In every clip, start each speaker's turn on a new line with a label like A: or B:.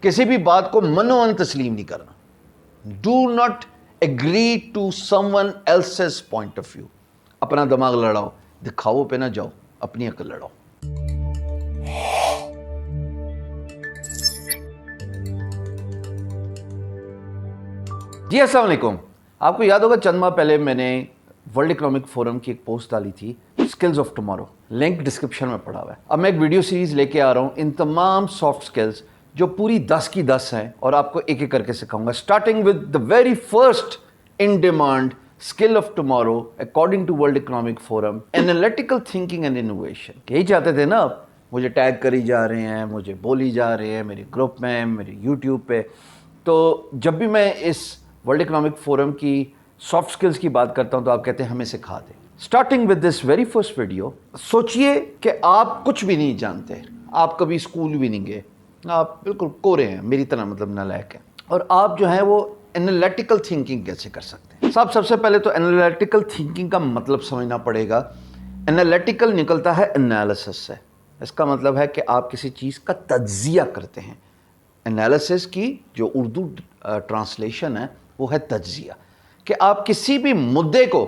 A: किसी भी बात को मनोमन तस्लीम नहीं करना. Do not agree to someone else's point of view. अपना दिमाग लड़ाओ, दिखाओ पे ना जाओ, अपनी अकल लड़ाओ. जी अस्सलाम वालेकुम. आपको याद होगा चंद माह पहले मैंने वर्ल्ड इकोनॉमिक फोरम की एक पोस्ट डाली थी, skills of tomorrow. Link description में पड़ा हुआ है. अब मैं एक वीडियो सीरीज लेके आ रहा हूँ इन तमाम सॉफ्ट स्किल्स जो पूरी 10 की 10 हैं और आपको एक एक करके सिखाऊंगा, starting with the very first in demand skill of tomorrow according to World Economic Forum, analytical thinking and innovation. यही चाहते थे ना आप? मुझे टैग करी जा रहे हैं, मुझे बोली जा रहे हैं मेरे ग्रुप में, मेरे यूट्यूब पे. तो जब भी मैं इस वर्ल्ड इकोनॉमिक फोरम की सॉफ्ट स्किल्स की बात करता हूं तो आप कहते हैं हमें सिखा दें. Starting with this very first video, सोचिए कि आप कुछ भी नहीं जानते, आप कभी स्कूल भी नहीं गए, आप बिल्कुल कोरे हैं, मेरी तरह मतलब नालायक हैं, और आप जो है वो एनालिटिकल थिंकिंग कैसे कर सकते हैं. साहब सबसे पहले तो एनालिटिकल थिंकिंग का मतलब समझना पड़ेगा. एनालिटिकल निकलता है एनालिसिस से. इसका मतलब है कि आप किसी चीज़ का तज्जिया करते हैं. एनालिसिस की जो उर्दू ट्रांसलेशन है वो है तज्जिया, कि आप किसी भी मुद्दे को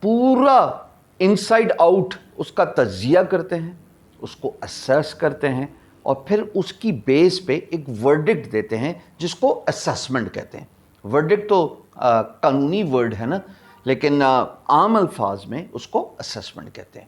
A: पूरा इनसाइड आउट उसका तज्जिया करते हैं, उसको असेस करते हैं और फिर उसकी बेस पे एक वर्डिक्ट देते हैं जिसको असेसमेंट कहते हैं. वर्डिक्ट तो कानूनी वर्ड है ना, लेकिन आम अल्फाज में उसको असेसमेंट कहते हैं.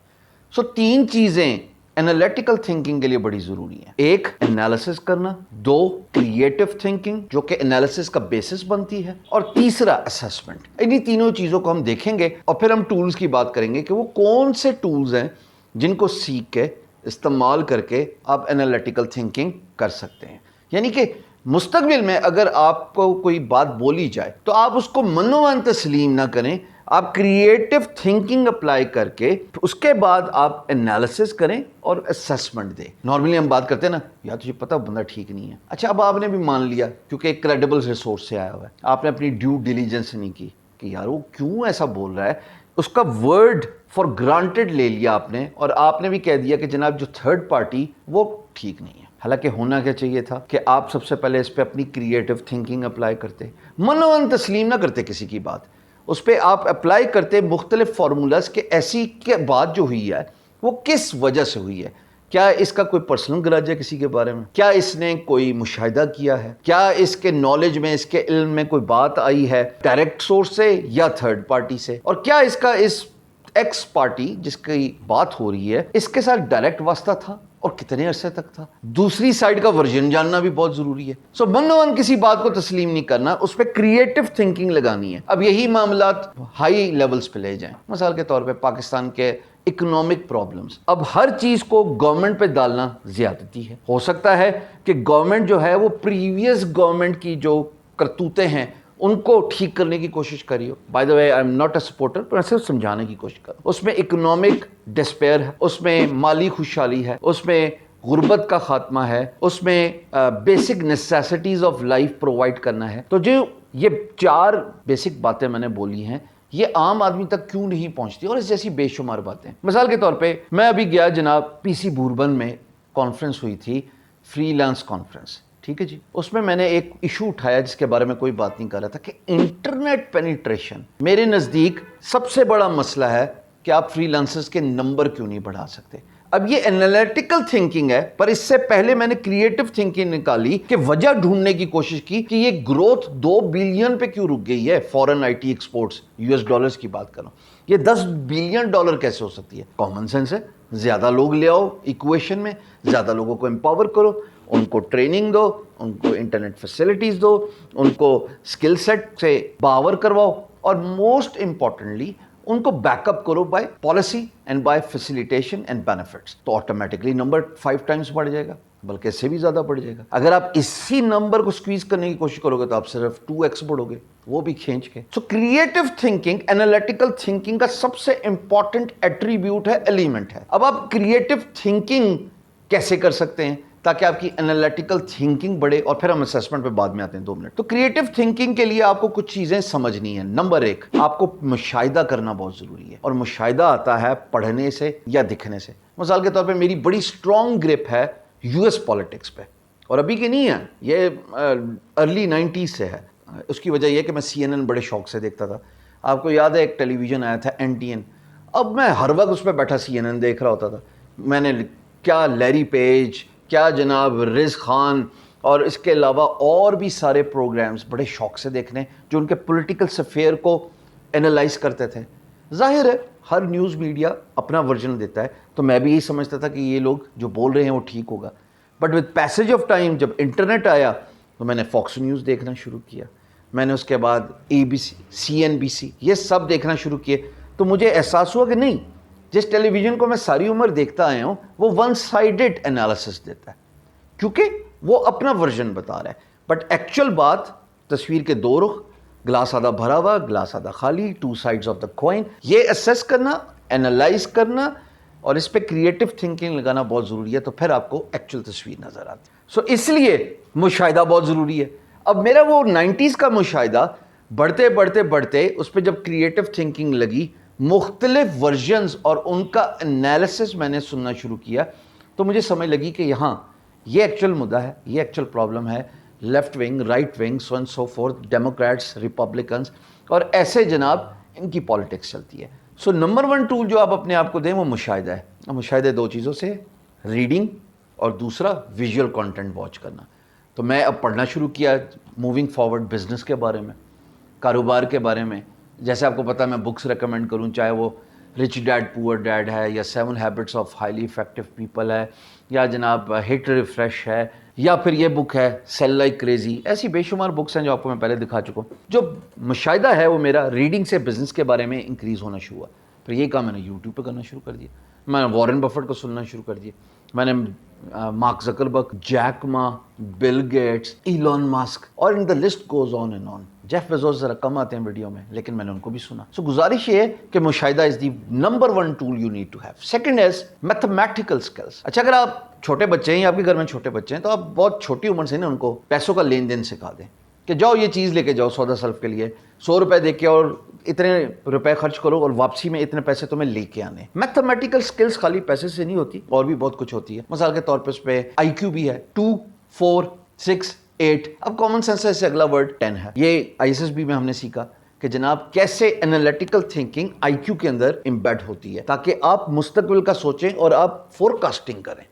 A: सो 3 चीज़ें एनालिटिकल थिंकिंग के लिए बड़ी ज़रूरी है. एक, एनालिसिस करना. 2, क्रिएटिव थिंकिंग जो कि एनालिसिस का बेसिस बनती है. और तीसरा, असेसमेंट. इन्हीं तीनों चीज़ों को हम देखेंगे और फिर हम टूल्स की बात करेंगे कि वो कौन से टूल्स हैं जिनको सीख के इस्तेमाल करके आप एनालिटिकल थिंकिंग कर सकते हैं. यानी कि मुस्तकबिल में अगर आपको कोई बात बोली जाए तो आप उसको मनोमन तस्लीम ना करें, आप क्रिएटिव थिंकिंग अप्लाई करके उसके बाद आप एनालिसिस करें और असेसमेंट दें. नॉर्मली हम बात करते हैं ना, यार तुझे पता बंदा ठीक नहीं है. अच्छा, अब आपने भी मान लिया क्योंकि एक क्रेडिबल रिसोर्स से आया हुआ है, आपने अपनी ड्यू डिलीजेंस नहीं की कि यार वो क्यों ऐसा बोल रहा है, उसका वर्ड फॉर ग्रांटेड ले लिया आपने और आपने भी कह दिया कि जनाब जो थर्ड पार्टी वो ठीक नहीं है. हालांकि होना क्या चाहिए था कि आप सबसे पहले इस पे अपनी क्रिएटिव थिंकिंग अप्लाई करते, मनोमन तस्लीम ना करते किसी की बात, उस पर आप अप्लाई करते मुख्तलिफ फार्मूलाज के ऐसी के बात जो हुई है वो किस वजह से हुई है. क्या इसका कोई पर्सनल ग्रज है किसी के बारे में? क्या इसने कोई मुशाहिदा किया है? क्या इसके नॉलेज में, इसके इल्म में कोई बात आई है डायरेक्ट सोर्स से या थर्ड पार्टी से? और क्या इसका इस एक्स पार्टी जिसकी बात हो रही है इसके साथ डायरेक्ट वास्ता था और कितने अरसे तक था? दूसरी साइड का वर्जन जानना भी बहुत जरूरी है. सो मनोमन किसी बात को तस्लीम नहीं करना, उस पर क्रिएटिव थिंकिंग लगानी है. अब यही मामलात हाई लेवल्स पे ले जाएं. मिसाल के तौर पे पाकिस्तान के इकोनॉमिक प्रॉब्लम्स. अब हर चीज को गवर्नमेंट पे डालना ज्यादती है. हो सकता है कि गवर्नमेंट जो है वो प्रीवियस गवर्नमेंट की जो करतूतें हैं उनको ठीक करने की कोशिश करी हो. By the way, I am not a supporter, पर सिर्फ समझाने की कोशिश करो. उसमें इकोनॉमिक डिस्पेयर है, उसमें माली खुशहाली है, उसमें गुर्बत का खात्मा है, उसमें basic necessities of life provide करना है. तो जो ये 4 बेसिक बातें मैंने बोली हैं ये आम आदमी तक क्यों नहीं पहुंचती, और इस जैसी बेशुमार बातें. मिसाल के तौर पे मैं अभी गया, जनाब पीसी बूरबन में कॉन्फ्रेंस हुई थी, फ्रीलांस कॉन्फ्रेंस, ठीक है जी. उसमें मैंने एक इशू उठाया जिसके बारे में कोई बात नहीं कर रहा था कि इंटरनेट पेनिट्रेशन मेरे नज़दीक सबसे बड़ा मसला है कि आप फ्रीलांसर्स के नंबर क्यों नहीं बढ़ा सकते. अब ये एनालिटिकल थिंकिंग है, पर इससे पहले मैंने क्रिएटिव थिंकिंग निकाली कि वजह ढूंढने की कोशिश की कि ये ग्रोथ 2 बिलियन पे क्यों रुक गई है. Foreign IT exports, US dollars की बात करूं, ये 10 बिलियन डॉलर कैसे हो सकती है? कॉमन सेंस है. ज्यादा लोग ले आओ इक्वेशन में, ज्यादा लोगों को एम्पावर करो, उनको ट्रेनिंग दो, उनको इंटरनेट फैसिलिटीज दो, उनको स्किल सेट से बावर करवाओ, और मोस्ट इंपॉर्टेंटली उनको बैकअप करो by policy and by facilitation and benefits. तो ऑटोमेटिकली नंबर 5 टाइम्स बढ़ जाएगा, बल्कि इससे भी ज्यादा बढ़ जाएगा. अगर आप इसी नंबर को स्क्वीज करने की कोशिश करोगे तो आप सिर्फ 2x बढ़ोगे, वो भी खींच के. So creative thinking, analytical thinking का सबसे इंपॉर्टेंट एट्रीब्यूट है, एलिमेंट है. अब आप क्रिएटिव थिंकिंग कैसे कर सकते हैं ताकि आपकी एनालिटिकल थिंकिंग बढ़े, और फिर हम असेसमेंट पे बाद में आते हैं 2 मिनट. तो क्रिएटिव थिंकिंग के लिए आपको कुछ चीजें समझनी है. नंबर 1, आपको मुशाहिदा करना बहुत जरूरी है, और मुशाहिदा आता है पढ़ने से या दिखने से. मिसाल के तौर पे मेरी बड़ी स्ट्रॉन्ग ग्रिप है यूएस पॉलिटिक्स पे. اور ابھی کی نہیں ہے, یہ ارلی 90s سے ہے. اس کی وجہ یہ کہ میں CNN بڑے شوق سے دیکھتا تھا. آپ کو یاد ہے ایک ٹیلی ویژن آیا تھا NTN, اب میں ہر وقت اس پہ بیٹھا CNN دیکھ رہا ہوتا تھا. میں نے کیا لیری پیج, کیا جناب رز خان, اور اس کے علاوہ اور بھی سارے پروگرامز بڑے شوق سے دیکھنے جو ان کے پولیٹیکل سفیر کو انالائز کرتے تھے. ظاہر ہے ہر نیوز میڈیا اپنا ورژن دیتا ہے, تو میں بھی یہی سمجھتا تھا کہ یہ لوگ جو بول رہے ہیں وہ ٹھیک ہوگا. But with passage of time جب انٹرنیٹ آیا تو میں نے فاکس نیوز دیکھنا شروع کیا, میں نے اس کے بعد ABC, CNBC یہ سب دیکھنا شروع کیے. تو مجھے احساس ہوا کہ نہیں, جس ٹیلی ویژن کو میں ساری عمر دیکھتا آیا ہوں وہ ون سائیڈڈ انالیسس دیتا ہے, کیونکہ وہ اپنا ورژن بتا رہا ہے. بٹ ایکچوئل بات, تصویر کے دو رخ, گلاس آدھا بھرا ہوا, گلاس آدھا خالی, two sides of the coin, یہ اسیس کرنا, انالائز کرنا اور اس پہ کریٹو تھنکنگ لگانا بہت ضروری ہے, تو پھر آپ کو ایکچوئل تصویر نظر آتی ہے. سو اس لیے مشاہدہ بہت ضروری ہے. اب میرا وہ 90s کا مشاہدہ بڑھتے بڑھتے بڑھتے اس پہ جب کریٹو تھنکنگ لگی, مختلف ورژنز اور ان کا انالیسس میں نے سننا شروع کیا, تو مجھے سمجھ لگی کہ یہاں یہ ایکچوئل مدعا ہے, یہ ایکچوئل پرابلم ہے. Left wing, right wing, so and so forth, Democrats, Republicans, اور ایسے جناب ان کی پالیٹکس چلتی ہے. سو نمبر 1 ٹول جو آپ اپنے آپ کو دیں وہ مشاہدہ ہے. مشاہدہ 2 چیزوں سے, ریڈنگ اور دوسرا ویژول کانٹینٹ واچ کرنا. تو میں اب پڑھنا شروع کیا موونگ فارورڈ بزنس کے بارے میں, کاروبار کے بارے میں. جیسے آپ کو پتا میں بکس ریکمینڈ کروں, چاہے وہ رچ ڈیڈ پور ڈیڈ ہے, یا 7 habits of highly effective people ہے, یا جناب ہٹ ریفریش ہے, یا پھر یہ بک ہے سیل لائک کریزی. ایسی بے شمار بکس ہیں جو آپ کو میں پہلے دکھا چکا ہوں. جو مشاہدہ ہے وہ میرا ریڈنگ سے بزنس کے بارے میں انکریز ہونا شروع ہوا. پھر یہ کام میں نے یوٹیوب پہ کرنا شروع کر دیا. میں نے وارن بفٹ کو سننا شروع کر دیا. میں نے مارک زکربرگ, جیک ما, بل گیٹس, ایلون ماسک, اور in the list goes on and on. Jeff Bezos ذرا کم آتے ہیں ویڈیو میں, لیکن میں نے ان کو بھی سنا. سو گزارش یہ ہے کہ مشاہدہ is the number 1 tool you need to have. Second is mathematical skills. اچھا, اگر آپ چھوٹے بچے ہیں یا آپ کے گھر میں چھوٹے بچے ہیں تو آپ بہت چھوٹی عمر سے نا ان کو پیسوں کا لین دین سکھا دیں کہ جاؤ یہ چیز لے کے جاؤ سودا سلف کے لیے, 100 روپے دے کے اور اتنے روپے خرچ کرو اور واپسی میں اتنے پیسے تمہیں لے کے آنے. میتھمیٹیکل سکلز خالی پیسے سے نہیں ہوتی, اور بھی بہت کچھ ہوتی ہے. مثال کے طور پہ اس پہ IQ بھی ہے, 2, 4, 6, 8. اب کامن سینس سے اگلا ورڈ 10 ہے. یہ ISSB میں ہم نے سیکھا کہ جناب کیسے انالیٹیکل تھنکنگ IQ کے اندر امبیڈ ہوتی ہے, تاکہ آپ مستقبل کا سوچیں اور آپ فورکاسٹنگ کریں.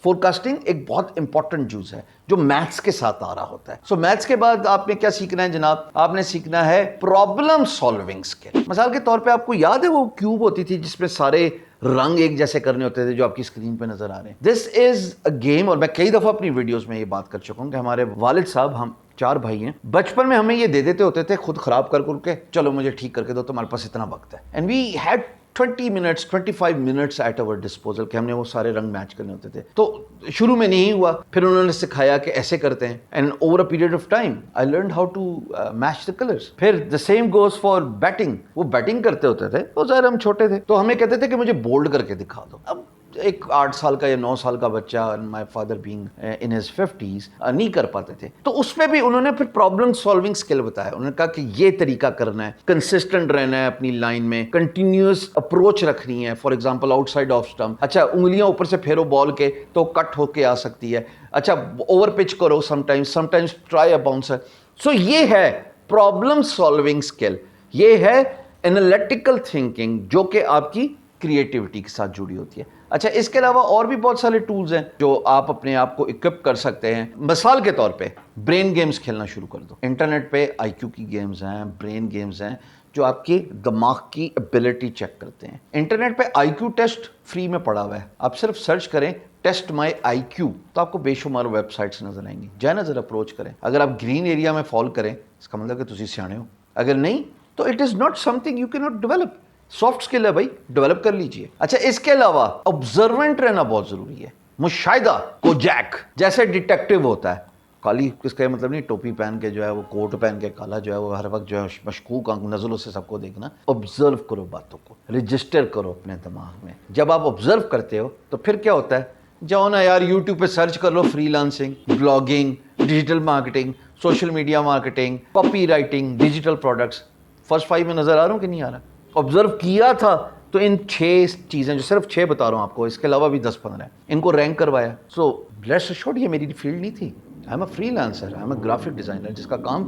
A: فورکاسٹنگ ایک بہت امپورٹنٹ جز ہے جو میتھس کے ساتھ آ رہا ہوتا ہے. سو میتھس کے بعد آپ نے کیا سیکھنا ہے جناب, آپ نے سیکھنا ہے پرابلم سالونگ اسکل. مثال کے طور پہ آپ کو یاد ہے وہ کیوب ہوتی تھی جس میں سارے رنگ ایک جیسے کرنے ہوتے تھے جو آپ کی اسکرین پہ نظر آ رہے ہیں. دس از اے گیم, اور میں کئی دفعہ اپنی ویڈیوز میں یہ بات کر چکا ہوں کہ ہمارے والد صاحب, ہم 4 بھائی ہیں, بچپن میں ہمیں یہ دے دیتے ہوتے تھے خود خراب کر کے, چلو مجھے ٹھیک کر کے دو, تمہارے پاس اتنا وقت ہے. And we had 20 minutes 25 minutes at our disposal کہ ہم نے وہ سارے رنگ میچ کرنے ہوتے تھے. تو شروع میں نہیں ہوا, پھر انہوں نے سکھایا کہ ایسے کرتے ہیں, and over a period of time I learned how to match the colours. پھر the same goes for batting, وہ بیٹنگ کرتے ہوتے تھے, تو ظاہر ہم چھوٹے تھے تو ہمیں کہتے تھے کہ مجھے بولڈ کر کے دکھا دو. اب ایک 8 سال کا یا 9 سال کا بچہ, my father being in his 50s, نہیں کر پاتے تھے. تو اس میں بھی انہوں نے پھر پرابلم سالونگ اسکل بتایا. انہوں نے کہا کہ یہ طریقہ کرنا ہے, کنسسٹنٹ رہنا ہے اپنی لائن میں, کنٹینیوس اپروچ رکھنی ہے. For example outside off stump, اچھا انگلیاں اوپر سے پھیرو بال کے تو کٹ ہو کے آ سکتی ہے. اچھا اوور پچ کرو sometimes try a bouncer. So یہ ہے پرابلم سالونگ اسکل, یہ ہے انالیٹیکل تھنکنگ جو کہ آپ کی کریٹیوٹی کے ساتھ جڑی ہوتی ہے. اچھا, اس کے علاوہ اور بھی بہت سارے ٹولز ہیں جو آپ اپنے آپ کو اکوپ کر سکتے ہیں. مثال کے طور پہ برین گیمز کھیلنا شروع کر دو. انٹرنیٹ پہ IQ کی گیمز ہیں, برین گیمز ہیں جو آپ کے دماغ کی ایبلٹی چیک کرتے ہیں. انٹرنیٹ پہ IQ ٹیسٹ فری میں پڑا ہوا ہے, آپ صرف سرچ کریں ٹیسٹ مائی IQ تو آپ کو بے شمار ویب سائٹس نظر آئیں گی. جائیں نظر اپروچ کریں. اگر آپ گرین ایریا میں فال کریں اس کا مطلب کہ تسی سیانے ہو, اگر نہیں تو it is not some thing you کی ناٹ ڈیولپ. سافٹ اسکل ہے بھائی, ڈیولپ کر لیجئے. اچھا, اس کے علاوہ آبزروینٹ رہنا بہت ضروری ہے. مشاہدہ کو جیک جیسے ڈیٹیکٹیو ہوتا ہے, کالی اس کا مطلب نہیں ٹوپی پہن کے جو ہے وہ کوٹ پہن کے کالا جو ہے وہ ہر وقت جو ہے مشکوک نظروں سے سب کو دیکھنا. آبزرو کرو باتوں کو, رجسٹر کرو اپنے دماغ میں. جب آپ آبزرو کرتے ہو تو پھر کیا ہوتا ہے, جاؤ نا یار یوٹیوب پہ سرچ کر لو freelancing, blogging, digital marketing, social media marketing, copywriting, digital products. First 5 میں نظر آ رہا ہوں کہ نہیں آ رہا؟ آبزرو کیا تھا تو ان 6 چیزیں جو صرف 6 بتا رہا ہوں آپ کو, اس کے علاوہ بھی 10-15 ہیں, ان کو رینک کروایا. سو रेस्ट एश्योर्ड ये मेरी फील्ड नहीं थी। I am a freelancer, I am a graphic designer जिसका काम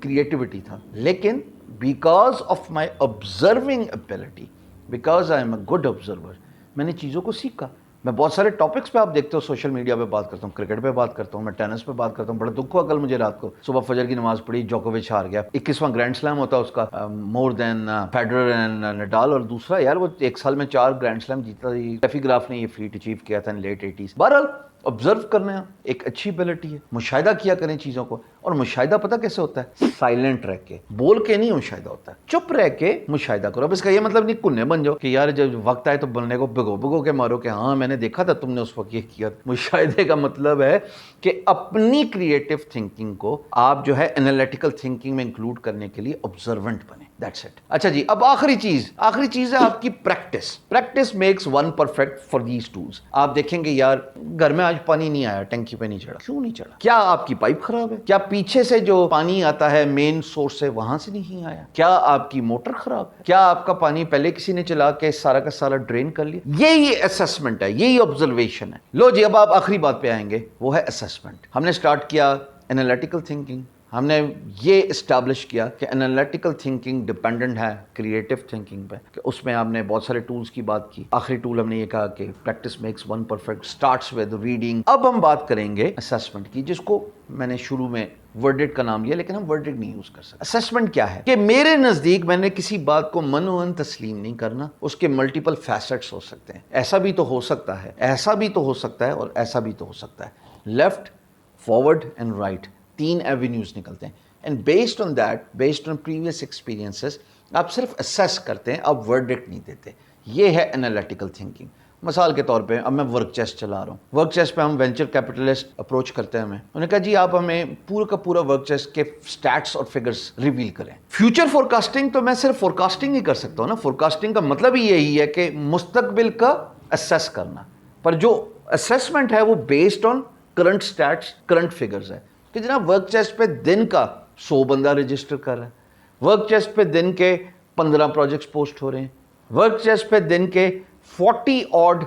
A: क्रिएटिविटी था, लेकिन because of my observing ability, because I am a good observer, मैंने चीज़ों को सीखा। मैं बहुत सारे टॉपिक्स पे आप देखते हो सोशल मीडिया पे बात करता हूँ, क्रिकेट पे बात करता हूँ, मैं टेनिस पे बात करता हूँ। बड़ा दुख हुआ कल मुझे रात को, सुबह फजर की नमाज पढ़ी, जोकोविच हार गया। 21वां ग्रैंड स्लैम होता है उसका, more than Federer and Nadal. और दूसरा यार वो एक साल में 4 ग्रैंड स्लैम जीता। स्टेफी ग्राफ ने ये फीट अचीव किया था इन लेट 80s। बहरहाल ऑब्जर्व करना एक अच्छी एबिलिटी है, मुशाहिदा किया करें चीज़ों को। और मुशाहिदा पता कैसे होता है? साइलेंट रह के, बोल के नहीं मुशाहिदा होता है, चुप रह के मुशाहिदा करो। अब इसका ये मतलब नहीं कुन्ने बन जाओ कि यार जब वक्त आए तो बनने को भिगो भिगो के मारो कि हाँ मैंने देखा था तुमने उस वक्त ये किया। मुशाहिदे का मतलब है कि अपनी क्रिएटिव थिंकिंग को आप जो है एनालिटिकल थिंकिंग में इंक्लूड करने के लिए ऑब्जर्वेंट बने। That's it. अच्छा जी, अब आखिरी चीज है आपकी practice. Practice makes one perfect for these tools. आप देखेंगे यार घर में आज पानी नहीं आया, टंकी पे नहीं चढ़ा। क्यों नहीं चढ़ा? क्या आपकी पाइप खराब है? क्या पीछे से जो पानी आता है मेन सोर्स से वहां से नहीं आया? क्या आपकी मोटर खराब है? क्या आपका पानी पहले किसी ने चला के सारा का सारा ड्रेन कर लिया? यही असेसमेंट है, यही ऑब्जर्वेशन है। लो जी, अब आप आखिरी बात पे आएंगे, वो है असेसमेंट। हमने स्टार्ट किया एनालिटिकल थिंकिंग, हमने ये इस्टेब्लिश किया कि एनालिटिकल थिंकिंग डिपेंडेंट है क्रिएटिव थिंकिंग पे, कि उसमें आपने बहुत सारे टूल्स की बात की। आखिरी टूल हमने ये कहा कि practice makes one perfect, starts with reading. अब हम बात करेंगे असेसमेंट की, जिसको मैंने शुरू में वर्डिट का नाम लिया, लेकिन हम वर्डिट नहीं यूज कर सकते। असेसमेंट क्या है? कि मेरे नजदीक मैंने किसी बात को मनोअन तस्लीम नहीं करना, उसके मल्टीपल फैसेट्स हो सकते हैं। ऐसा भी तो हो सकता है, ऐसा भी तो हो सकता है, और ऐसा भी तो हो सकता है। Left, forward and right, 3 avenues निकलते हैं। And based on that, based on previous experiences, आप सिर्फ असेस करते हैं, आप वर्डिक्ट नहीं देते। ये है एनालिटिकल थिंकिंग। मिसाल के तौर पे अब मैं वर्क चेस्ट चला रहा हूँ, वर्क चेस्ट पे हम वेंचर कैपिटलिस्ट अप्रोच करते हैं हमें, उन्होंने कहा जी आप हमें पूरा का पूरा वर्क चेस्ट के स्टैट्स और फिगर्स रिवील करें। फ्यूचर फोरकास्टिंग तो मैं सिर्फ फोरकास्टिंग ही कर सकता हूँ ना। फोरकास्टिंग का मतलब ही यही है कि मुस्तकबिल का असेस करना, पर जो असेसमेंट है वो based on current stats, current figures है। कि जनाब वर्क चेस्ट पे दिन का 100 बंदा रजिस्टर कर रहा है, वर्क चेस्ट पे दिन के 15 प्रोजेक्ट्स पोस्ट हो रहे हैं, वर्क चेस्ट पे दिन के 40 ऑड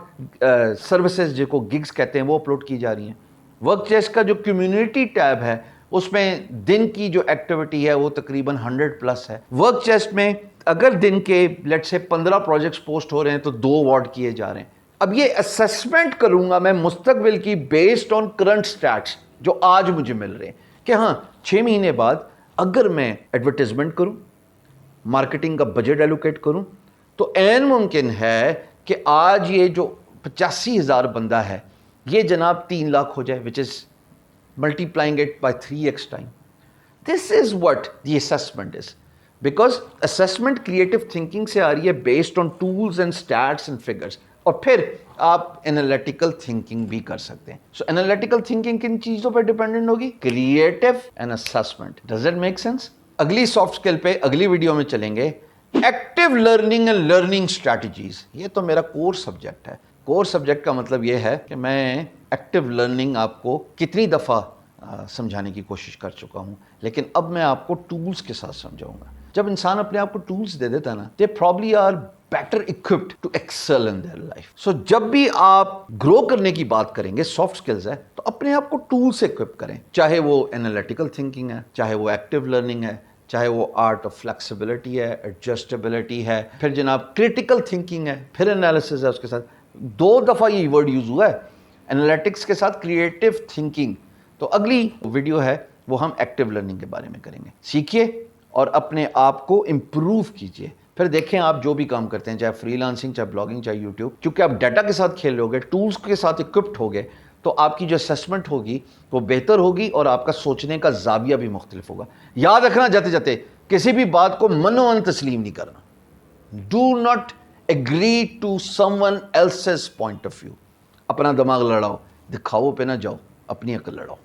A: सर्विसेज जिनको गिग्स कहते हैं वो अपलोड की जा रही हैं। वर्क चेस्ट का जो कम्युनिटी टैब है उसमें दिन की जो एक्टिविटी है वो तकरीबन 100+ है। वर्क चेस्ट में अगर दिन के लेट से 15 प्रोजेक्ट्स पोस्ट हो रहे हैं तो 2 अवार्ड किए जा रहे हैं। अब ये असेसमेंट करूंगा मैं मुस्तकबिल की बेस्ड ऑन करंट स्टैट्स जो आज मुझे मिल रहे हैं, कि हाँ 6 महीने बाद अगर मैं एडवर्टाइजमेंट करूं, मार्केटिंग का बजट एलोकेट करूं, तो ऐन मुमकिन है कि आज ये जो 85,000 बंदा है ये जनाब 3 लाख हो जाए, which is multiplying it by 3x time. This is what the assessment is, because assessment creative thinking से आ रही है based on tools and stats and figures, और फिर आप एनालिटिकल थिंकिंग भी कर सकते हैं। सो एनालिटिकल थिंकिंग किन चीजों पर डिपेंडेंट होगी? Creative and assessment. Does it make sense? अगली सॉफ्ट स्किल पे अगली वीडियो में चलेंगे, active learning and learning strategies. ये तो मेरा कोर सब्जेक्ट है। कोर सब्जेक्ट का मतलब ये है कि मैं एक्टिव लर्निंग आपको कितनी दफ़ा समझाने की कोशिश कर चुका हूं, लेकिन अब मैं आपको टूल्स के साथ समझाऊंगा। जब इंसान अपने आप को टूल्स दे देता है ना, they probably are better equipped to excel in their life. So जब भी आप ग्रो करने की बात करेंगे, सॉफ्ट स्किल्स है, तो अपने आप को टूल से इक्विप करें, चाहे वो एनालिटिकल थिंकिंग है, चाहे वो एक्टिव लर्निंग है, चाहे वो आर्ट ऑफ फ्लेक्सिबिलिटी है, एडजस्टेबिलिटी है, फिर जनाब क्रिटिकल थिंकिंग है, फिर एनालिसिस है। उसके साथ 2 दफ़ा ये वर्ड यूज हुआ है, एनालिटिक्स के साथ क्रिएटिव थिंकिंग। तो अगली वीडियो है वो हम एक्टिव लर्निंग के बारे में करेंगे। सीखिए और अपने आप को इम्प्रूव कीजिए। फिर देखें आप जो भी काम करते हैं, चाहे फ्रीलांसिंग, चाहे ब्लॉगिंग, चाहे यूट्यूब, क्योंकि आप डाटा के साथ खेल लोगे, टूल्स के साथ इक्विप्ड होगे, तो आपकी जो असेसमेंट होगी वो बेहतर होगी और आपका सोचने का जाविया भी मुख्तलिफ होगा। याद रखना, जाते जाते किसी भी बात को मनोअन तस्लीम नहीं करना। Do not agree to someone else's point of view. अपना दिमाग लड़ाओ, दिखाओ पे ना जाओ, अपनी अकल लड़ाओ।